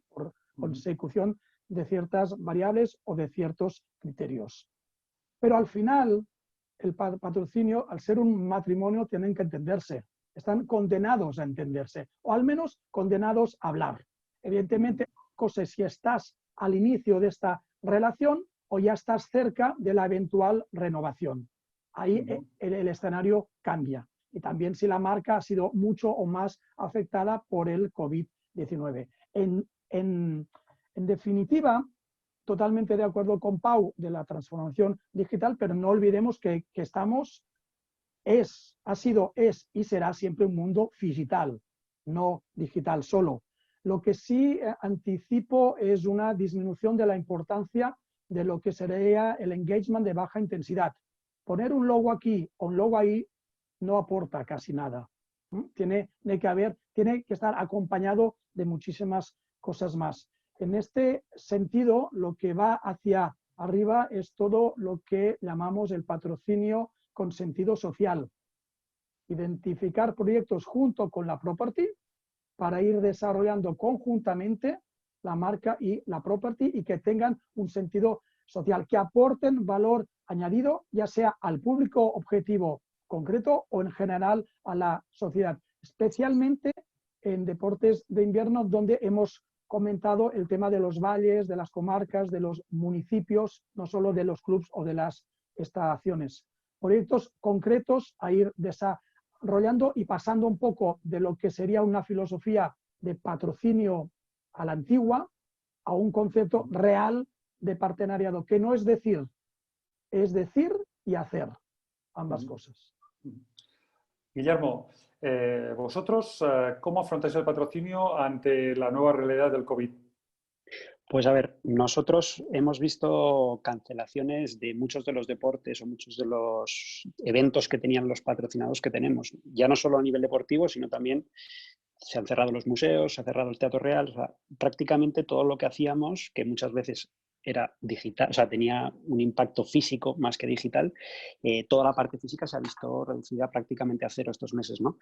por consecución de ciertas variables o de ciertos criterios. Pero al final, el patrocinio, al ser un matrimonio, tienen que entenderse. Están condenados a entenderse, o al menos condenados a hablar. Evidentemente, cosa si estás al inicio de esta relación o ya estás cerca de la eventual renovación. Ahí el escenario cambia. Y también si la marca ha sido mucho o más afectada por el COVID-19. En definitiva, totalmente de acuerdo con Pau de la transformación digital, pero no olvidemos que estamos, ha sido, es y será siempre un mundo digital, no digital solo. Lo que sí anticipo es una disminución de la importancia de lo que sería el engagement de baja intensidad. Poner un logo aquí o un logo ahí no aporta casi nada. Tiene que estar acompañado de muchísimas cosas más. En este sentido, lo que va hacia arriba es todo lo que llamamos el patrocinio con sentido social. Identificar proyectos junto con la property para ir desarrollando conjuntamente la marca y la property y que tengan un sentido social, que aporten valor añadido, ya sea al público objetivo concreto o en general a la sociedad, especialmente en deportes de invierno donde hemos comentado el tema de los valles, de las comarcas, de los municipios, no solo de los clubes o de las estaciones. Proyectos concretos a ir desarrollando y pasando un poco de lo que sería una filosofía de patrocinio a la antigua a un concepto real de partenariado, que no es decir y hacer ambas cosas. Guillermo, vosotros, ¿cómo afrontáis el patrocinio ante la nueva realidad del COVID? Pues a ver, nosotros hemos visto cancelaciones de muchos de los deportes o muchos de los eventos que tenían los patrocinados que tenemos, ya no solo a nivel deportivo, sino también se han cerrado los museos, se ha cerrado el Teatro Real, o sea, prácticamente todo lo que hacíamos, que muchas veces era digital, o sea, tenía un impacto físico más que digital, toda la parte física se ha visto reducida prácticamente a cero estos meses, ¿no?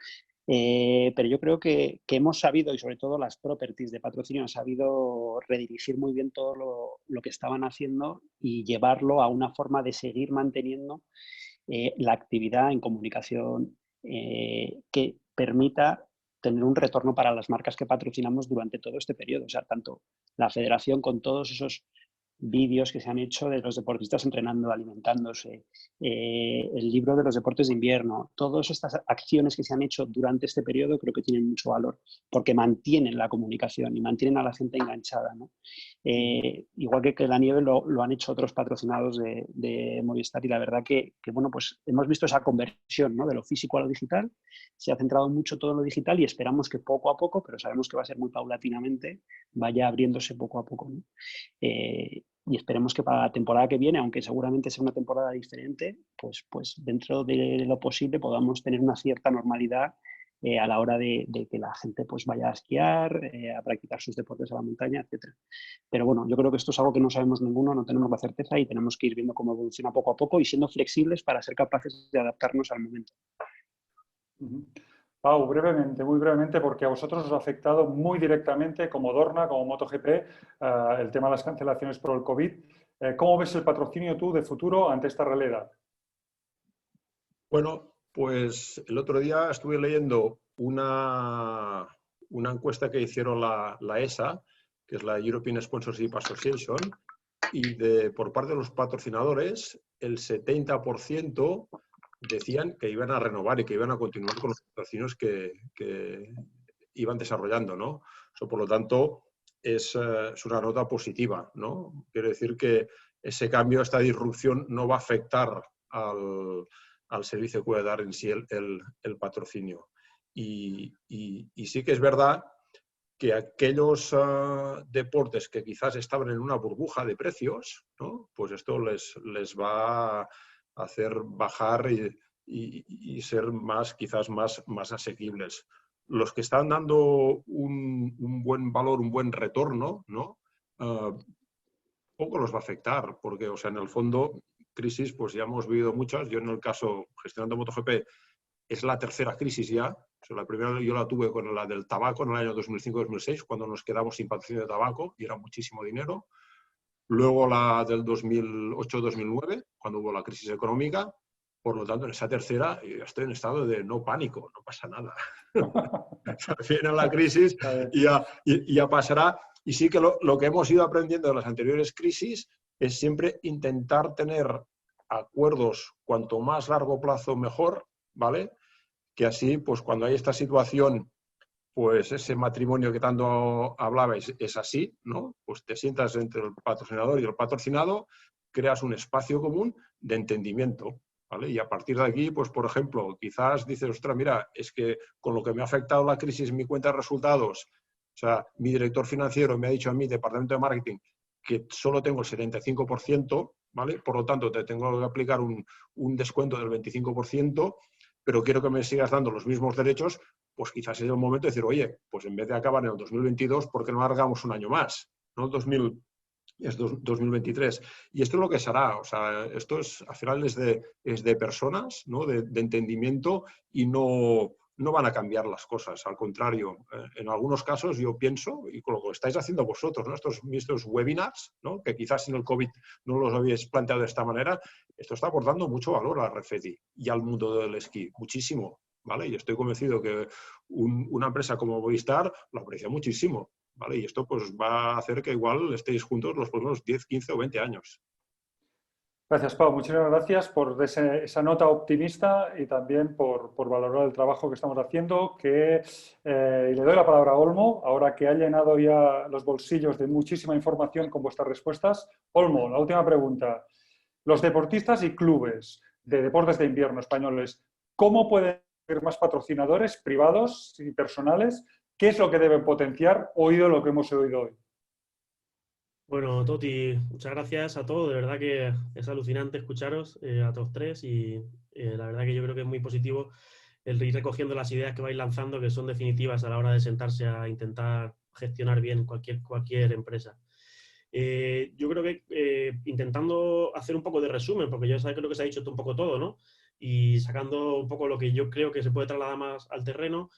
Pero yo creo que hemos sabido, y sobre todo las properties de patrocinio, han sabido redirigir muy bien todo lo que estaban haciendo y llevarlo a una forma de seguir manteniendo la actividad en comunicación que permita tener un retorno para las marcas que patrocinamos durante todo este periodo. O sea, tanto la federación con todos esos vídeos que se han hecho de los deportistas entrenando, alimentándose, el libro de los deportes de invierno, todas estas acciones que se han hecho durante este periodo creo que tienen mucho valor porque mantienen la comunicación y mantienen a la gente enganchada, ¿no? Igual que la nieve lo han hecho otros patrocinados de Movistar y la verdad que bueno, pues hemos visto esa conversión, ¿no? De lo físico a lo digital, se ha centrado mucho todo en lo digital y esperamos que poco a poco, pero sabemos que va a ser muy paulatinamente, vaya abriéndose poco a poco, ¿no? Y esperemos que para la temporada que viene, aunque seguramente sea una temporada diferente, pues dentro de lo posible podamos tener una cierta normalidad a la hora de que la gente pues vaya a esquiar, a practicar sus deportes a la montaña, etc. Pero bueno, yo creo que esto es algo que no sabemos ninguno, no tenemos la certeza y tenemos que ir viendo cómo evoluciona poco a poco y siendo flexibles para ser capaces de adaptarnos al momento. Pau, brevemente, muy brevemente, porque a vosotros os ha afectado muy directamente como Dorna, como MotoGP, el tema de las cancelaciones por el COVID. ¿Cómo ves el patrocinio tú de futuro ante esta realidad? Bueno, pues el otro día estuve leyendo una encuesta que hicieron la ESA, que es la European Sponsorship Association, y por parte de los patrocinadores, el 70% decían que iban a renovar y que iban a continuar con los patrocinios que iban desarrollando, ¿no? Eso, por lo tanto, es una nota positiva, ¿no? Quiere decir que ese cambio, esta disrupción, no va a afectar al servicio que puede dar en sí el patrocinio. Y sí que es verdad que aquellos deportes que quizás estaban en una burbuja de precios, ¿no? Pues esto les va a hacer bajar y ser quizás más asequibles. Los que están dando un buen valor, un buen retorno, ¿no? Poco los va a afectar, porque, o sea, en el fondo, crisis, pues ya hemos vivido muchas. Yo, en el caso, gestionando MotoGP, es la tercera crisis ya. O sea, la primera yo la tuve con la del tabaco en el año 2005-2006, cuando nos quedamos sin patrocinio de tabaco y era muchísimo dinero. Luego la del 2008-2009, cuando hubo la crisis económica. Por lo tanto, en esa tercera yo estoy en estado de no pánico, no pasa nada. Viene la crisis y ya pasará. Y sí que lo que hemos ido aprendiendo de las anteriores crisis es siempre intentar tener acuerdos cuanto más largo plazo mejor, ¿vale? Que así, pues cuando hay esta situación, pues ese matrimonio que tanto hablabais es así, ¿no? Pues te sientas entre el patrocinador y el patrocinado, creas un espacio común de entendimiento, ¿vale? Y a partir de aquí, pues por ejemplo, quizás dices, ostras, mira, es que con lo que me ha afectado la crisis en mi cuenta de resultados, o sea, mi director financiero me ha dicho a mí, departamento de marketing, que solo tengo el 75%, ¿vale? Por lo tanto, te tengo que aplicar un descuento del 25%, pero quiero que me sigas dando los mismos derechos, pues quizás es el momento de decir, oye, pues en vez de acabar en el 2022, ¿por qué no alargamos un año más? ¿No? 2023. Y esto es lo que será, o sea, esto es, al final es de personas, ¿no? De entendimiento, y no van a cambiar las cosas, al contrario. En algunos casos yo pienso, y con lo que estáis haciendo vosotros, ¿no? Estos webinars, ¿no? Que quizás sin el COVID no los habéis planteado de esta manera, esto está aportando mucho valor a la RFEDI y al mundo del esquí, muchísimo, ¿vale? Y estoy convencido que una empresa como Movistar lo aprecia muchísimo, ¿vale? Y esto pues va a hacer que igual estéis juntos los próximos 10, 15 o 20 años. Gracias, Pau. Muchísimas gracias por esa nota optimista y también por valorar el trabajo que estamos haciendo. Y le doy la palabra a Olmo, ahora que ha llenado ya los bolsillos de muchísima información con vuestras respuestas. Olmo, la última pregunta. Los deportistas y clubes de deportes de invierno españoles, ¿cómo pueden tener más patrocinadores privados y personales? ¿Qué es lo que deben potenciar, oído lo que hemos oído hoy? Bueno, Toti, muchas gracias a todos. De verdad que es alucinante escucharos a todos tres y la verdad que yo creo que es muy positivo el ir recogiendo las ideas que vais lanzando, que son definitivas a la hora de sentarse a intentar gestionar bien cualquier empresa. Yo creo que intentando hacer un poco de resumen, porque yo creo que se ha dicho un poco todo, ¿no? Y sacando un poco lo que yo creo que se puede trasladar más al terreno,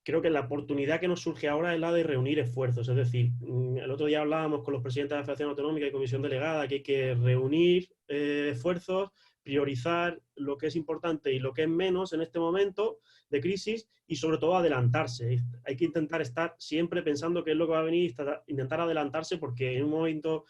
creo que la oportunidad que nos surge ahora es la de reunir esfuerzos. Es decir, el otro día hablábamos con los presidentes de la Federación Autonómica y Comisión Delegada que hay que reunir esfuerzos, priorizar lo que es importante y lo que es menos en este momento de crisis y sobre todo adelantarse. Hay que intentar estar siempre pensando qué es lo que va a venir, intentar adelantarse, porque en un momento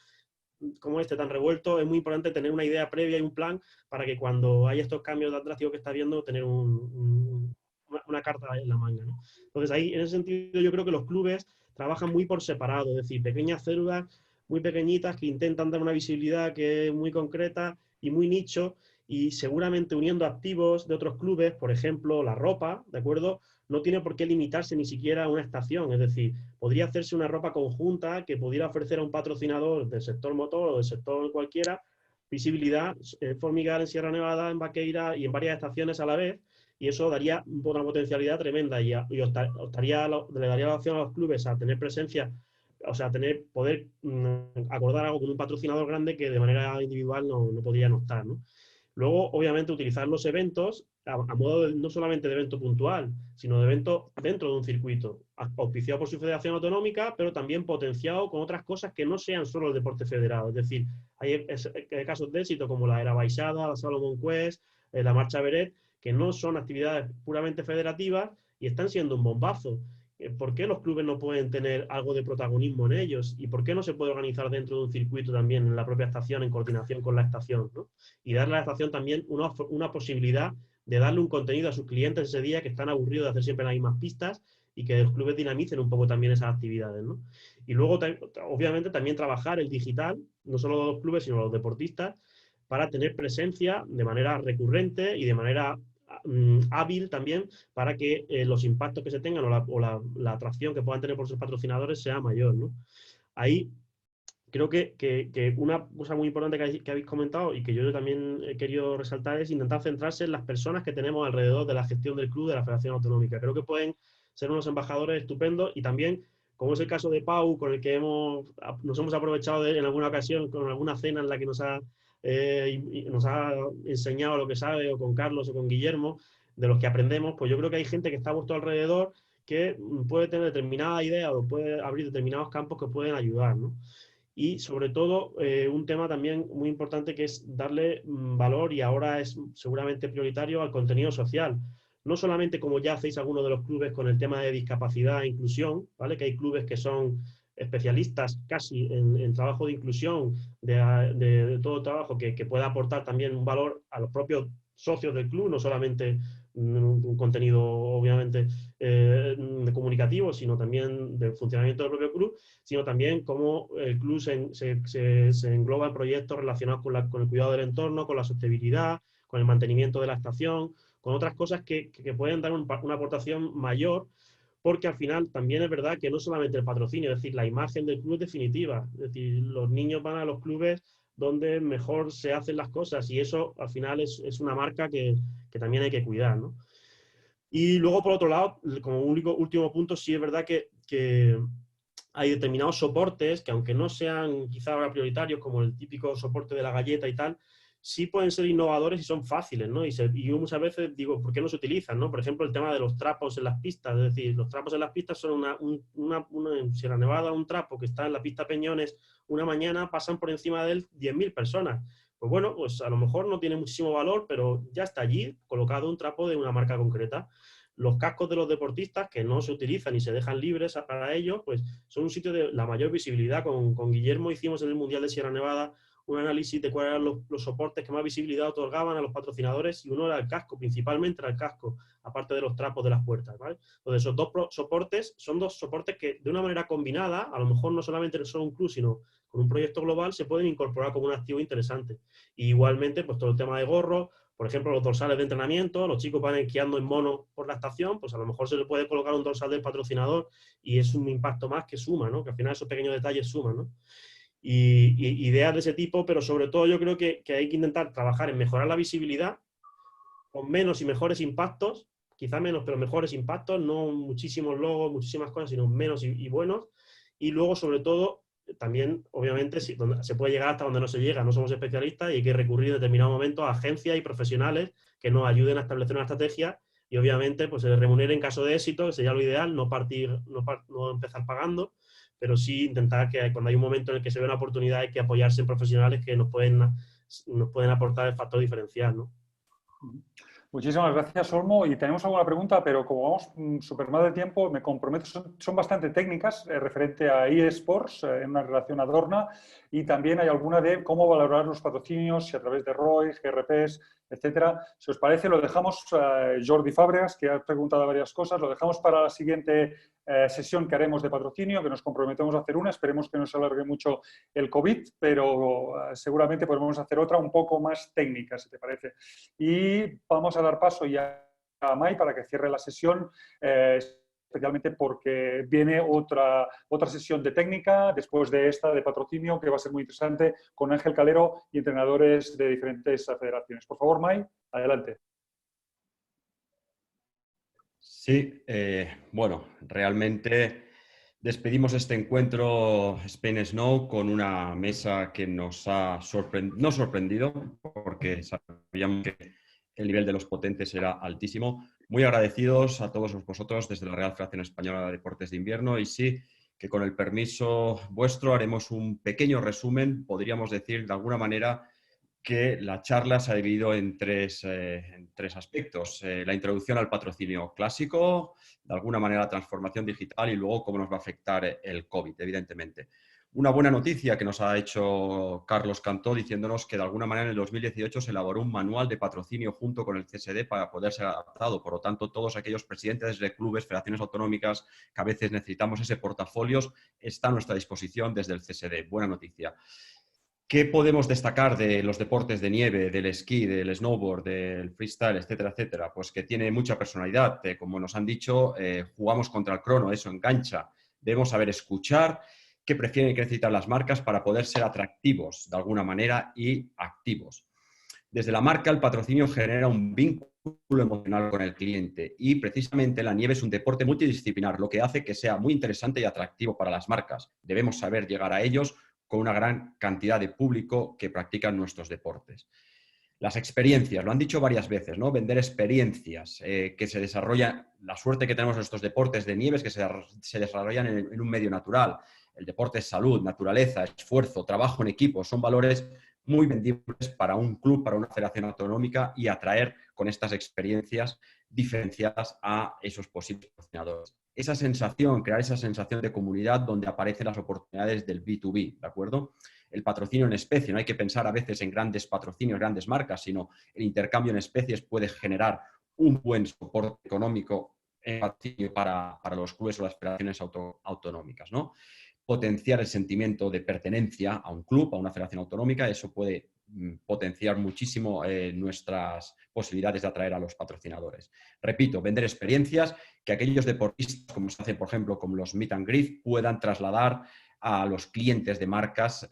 como este tan revuelto es muy importante tener una idea previa y un plan para que cuando haya estos cambios drásticos que está viendo, tener una carta en la manga, ¿no? Entonces ahí, en ese sentido, yo creo que los clubes trabajan muy por separado, es decir, pequeñas células muy pequeñitas que intentan dar una visibilidad que es muy concreta y muy nicho, y seguramente uniendo activos de otros clubes, por ejemplo, la ropa, ¿de acuerdo? No tiene por qué limitarse ni siquiera a una estación, es decir, podría hacerse una ropa conjunta que pudiera ofrecer a un patrocinador del sector motor o del sector cualquiera visibilidad, Formigal en Sierra Nevada, en Vaqueira y en varias estaciones a la vez, y eso daría una potencialidad tremenda y le daría la opción a los clubes a tener presencia, o sea, poder acordar algo con un patrocinador grande que de manera individual no podría no estar, ¿no? Luego, obviamente, utilizar los eventos a modo no solamente de evento puntual, sino de evento dentro de un circuito, auspiciado por su federación autonómica, pero también potenciado con otras cosas que no sean solo el deporte federado. Es decir, hay casos de éxito como la Era Baixada, la Salomon Quest, la Marcha Beret, que no son actividades puramente federativas y están siendo un bombazo. ¿por qué los clubes no pueden tener algo de protagonismo en ellos? ¿Y por qué no se puede organizar dentro de un circuito también en la propia estación en coordinación con la estación, ¿no? Y darle a la estación también una posibilidad de darle un contenido a sus clientes ese día que están aburridos de hacer siempre las mismas pistas y que los clubes dinamicen un poco también esas actividades, ¿no? Y luego, obviamente, también trabajar el digital, no solo los clubes, sino los deportistas, para tener presencia de manera recurrente y de manera hábil también para que los impactos que se tengan o la atracción que puedan tener por sus patrocinadores sea mayor, ¿no? Ahí creo que una cosa muy importante que habéis comentado y que yo también he querido resaltar es intentar centrarse en las personas que tenemos alrededor de la gestión del club de la Federación Autonómica. Creo que pueden ser unos embajadores estupendos y también, como es el caso de Pau, con el que nos hemos aprovechado en alguna ocasión, con alguna cena en la que nos ha enseñado lo que sabe, o con Carlos o con Guillermo, de los que aprendemos, pues yo creo que hay gente que está a vuestro alrededor que puede tener determinada idea o puede abrir determinados campos que pueden ayudar, ¿no? Y sobre todo, un tema también muy importante que es darle valor, y ahora es seguramente prioritario, al contenido social. No solamente como ya hacéis algunos de los clubes con el tema de discapacidad e inclusión, ¿vale? Que hay clubes que son especialistas casi en trabajo de inclusión, de todo trabajo que pueda aportar también un valor a los propios socios del club, no solamente un contenido obviamente de comunicativo, sino también del funcionamiento del propio club, sino también cómo el club se engloba en proyectos relacionados con el cuidado del entorno, con la sostenibilidad, con el mantenimiento de la estación, con otras cosas que pueden dar una aportación mayor, porque al final también es verdad que no solamente el patrocinio, es decir, la imagen del club es definitiva, es decir, los niños van a los clubes donde mejor se hacen las cosas, y eso al final es una marca que también hay que cuidar, ¿no? Y luego, por otro lado, como último punto, sí es verdad que hay determinados soportes que, aunque no sean quizá ahora prioritarios, como el típico soporte de la galleta y tal, sí pueden ser innovadores y son fáciles, ¿no? Y yo muchas veces digo, ¿por qué no se utilizan, no? Por ejemplo, el tema de los trapos en las pistas, es decir, los trapos en las pistas son en Sierra Nevada, un trapo que está en la pista Peñones una mañana, pasan por encima de él 10.000 personas. Pues bueno, pues a lo mejor no tiene muchísimo valor, pero ya está allí colocado un trapo de una marca concreta. Los cascos de los deportistas, que no se utilizan y se dejan libres para ellos, pues son un sitio de la mayor visibilidad. Con Guillermo hicimos en el Mundial de Sierra Nevada un análisis de cuáles eran los soportes que más visibilidad otorgaban a los patrocinadores, y uno era el casco, principalmente era el casco, aparte de los trapos de las puertas, ¿vale? Entonces, esos dos soportes son dos soportes que, de una manera combinada, a lo mejor no solamente son un club, sino con un proyecto global, se pueden incorporar como un activo interesante. Y igualmente, pues todo el tema de gorros, por ejemplo, los dorsales de entrenamiento, los chicos van esquiando en mono por la estación, pues a lo mejor se le puede colocar un dorsal del patrocinador y es un impacto más que suma, ¿no? Que al final esos pequeños detalles suman, ¿no? Y ideas de ese tipo, pero sobre todo yo creo que hay que intentar trabajar en mejorar la visibilidad con menos y mejores impactos, quizá menos, pero mejores impactos, no muchísimos logos, muchísimas cosas, sino menos y buenos. Y luego, sobre todo, también, obviamente, se puede llegar hasta donde no se llega. No somos especialistas y hay que recurrir en determinados momentos a agencias y profesionales que nos ayuden a establecer una estrategia y, obviamente, pues se remunere en caso de éxito, que sería lo ideal, no empezar pagando, pero sí intentar que cuando hay un momento en el que se ve una oportunidad hay que apoyarse en profesionales que nos pueden aportar el factor diferencial, ¿no? Muchísimas gracias, Olmo. Y tenemos alguna pregunta, pero como vamos súper mal de tiempo, me comprometo, son bastante técnicas referente a eSports en una relación adorna, y también hay alguna de cómo valorar los patrocinios, si a través de ROI, GRPs, etcétera. Si os parece, lo dejamos, Jordi Fábregas, que ha preguntado varias cosas, lo dejamos para la siguiente sesión que haremos de patrocinio, que nos comprometemos a hacer una. Esperemos que no se alargue mucho el COVID, pero seguramente podremos hacer otra un poco más técnica, si te parece. Y vamos a dar paso ya a Mai para que cierre la sesión, especialmente porque viene otra sesión de técnica después de esta de patrocinio, que va a ser muy interesante, con Ángel Calero y entrenadores de diferentes federaciones. Por favor, Mai, adelante. Sí, bueno, realmente despedimos este encuentro Spain Snow con una mesa que nos ha no sorprendido, porque sabíamos que el nivel de los potentes era altísimo. Muy agradecidos a todos vosotros desde la Real Federación Española de Deportes de Invierno, y sí, que con el permiso vuestro haremos un pequeño resumen, podríamos decir de alguna manera, que la charla se ha dividido en tres aspectos. La introducción al patrocinio clásico, de alguna manera la transformación digital y luego cómo nos va a afectar el COVID, evidentemente. Una buena noticia que nos ha hecho Carlos Cantó diciéndonos que de alguna manera en el 2018 se elaboró un manual de patrocinio junto con el CSD para poder ser adaptado. Por lo tanto, todos aquellos presidentes de clubes, federaciones autonómicas que a veces necesitamos ese portafolios, está a nuestra disposición desde el CSD. Buena noticia. ¿Qué podemos destacar de los deportes de nieve, del esquí, del snowboard, del freestyle, etcétera, etcétera? Pues que tiene mucha personalidad. Como nos han dicho, jugamos contra el crono, eso engancha. Debemos saber escuchar qué prefieren y qué necesitan las marcas para poder ser atractivos de alguna manera y activos. Desde la marca, el patrocinio genera un vínculo emocional con el cliente y precisamente la nieve es un deporte multidisciplinar, lo que hace que sea muy interesante y atractivo para las marcas. Debemos saber llegar a ellos con una gran cantidad de público que practican nuestros deportes. Las experiencias, lo han dicho varias veces, ¿no? Vender experiencias que se desarrollan, la suerte que tenemos en estos deportes de nieve es que se desarrollan en un medio natural. El deporte es salud, naturaleza, esfuerzo, trabajo en equipo, son valores muy vendibles para un club, para una federación autonómica y atraer con estas experiencias diferenciadas a esos posibles patrocinadores. Esa sensación, crear esa sensación de comunidad donde aparecen las oportunidades del B2B, ¿de acuerdo? El patrocinio en especie, no hay que pensar a veces en grandes patrocinios, grandes marcas, sino el intercambio en especies puede generar un buen soporte económico en patrocinio para los clubes o las federaciones autonómicas, ¿no? Potenciar el sentimiento de pertenencia a un club, a una federación autonómica, eso puede potenciar muchísimo nuestras posibilidades de atraer a los patrocinadores. Repito, vender experiencias que aquellos deportistas, como se hace, por ejemplo, como los meet and greet, puedan trasladar a los clientes de marcas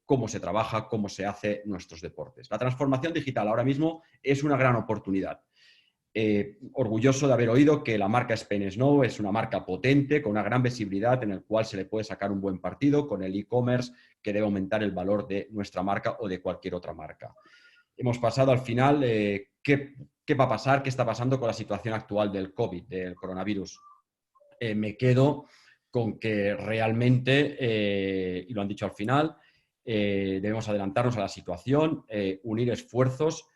cómo se trabaja, cómo se hace nuestros deportes. La transformación digital ahora mismo es una gran oportunidad. Orgulloso de haber oído que la marca Spain Snow es una marca potente, con una gran visibilidad en el cual se le puede sacar un buen partido con el e-commerce que debe aumentar el valor de nuestra marca o de cualquier otra marca. Hemos pasado al final, ¿qué va a pasar? ¿Qué está pasando con la situación actual del COVID, del coronavirus? Me quedo con que realmente, y lo han dicho al final, debemos adelantarnos a la situación, unir esfuerzos.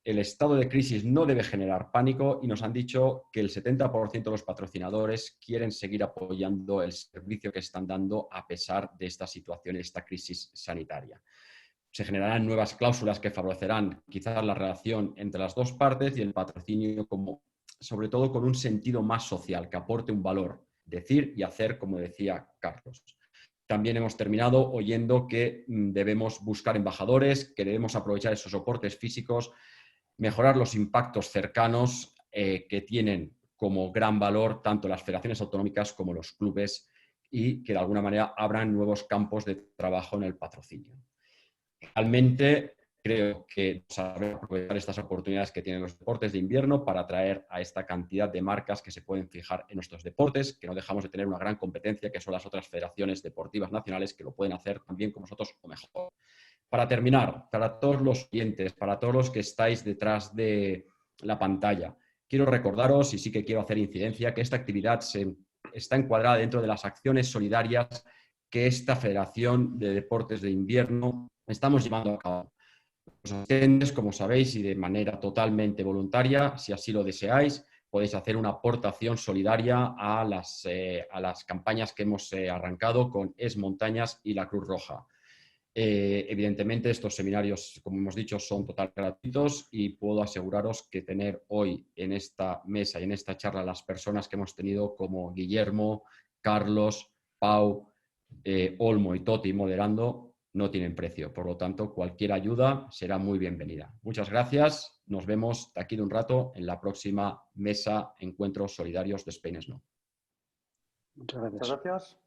El estado de crisis no debe generar pánico y nos han dicho que el 70% de los patrocinadores quieren seguir apoyando el servicio que están dando a pesar de esta situación, esta crisis sanitaria. Se generarán nuevas cláusulas que favorecerán quizás la relación entre las dos partes y el patrocinio sobre todo con un sentido más social, que aporte un valor, decir y hacer, como decía Carlos. También hemos terminado oyendo que debemos buscar embajadores, que debemos aprovechar esos soportes físicos, mejorar los impactos cercanos que tienen como gran valor tanto las federaciones autonómicas como los clubes y que de alguna manera abran nuevos campos de trabajo en el patrocinio. Realmente creo que saber aprovechar estas oportunidades que tienen los deportes de invierno para atraer a esta cantidad de marcas que se pueden fijar en nuestros deportes, que no dejamos de tener una gran competencia que son las otras federaciones deportivas nacionales que lo pueden hacer tan bien como nosotros o mejor. Para terminar, para todos los oyentes, para todos los que estáis detrás de la pantalla, quiero recordaros, y sí que quiero hacer incidencia, que esta actividad está encuadrada dentro de las acciones solidarias que esta Federación de Deportes de Invierno estamos llevando a cabo. Los asistentes, como sabéis, y de manera totalmente voluntaria, si así lo deseáis, podéis hacer una aportación solidaria a las campañas que hemos arrancado con Es Montañas y la Cruz Roja. Evidentemente, estos seminarios, como hemos dicho, son totalmente gratuitos y puedo aseguraros que tener hoy en esta mesa y en esta charla las personas que hemos tenido como Guillermo, Carlos, Pau, Olmo y Toti moderando no tienen precio. Por lo tanto, cualquier ayuda será muy bienvenida. Muchas gracias. Nos vemos de aquí de un rato en la próxima mesa Encuentros Solidarios de Spain Snow. Muchas gracias. Muchas gracias.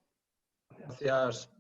Gracias.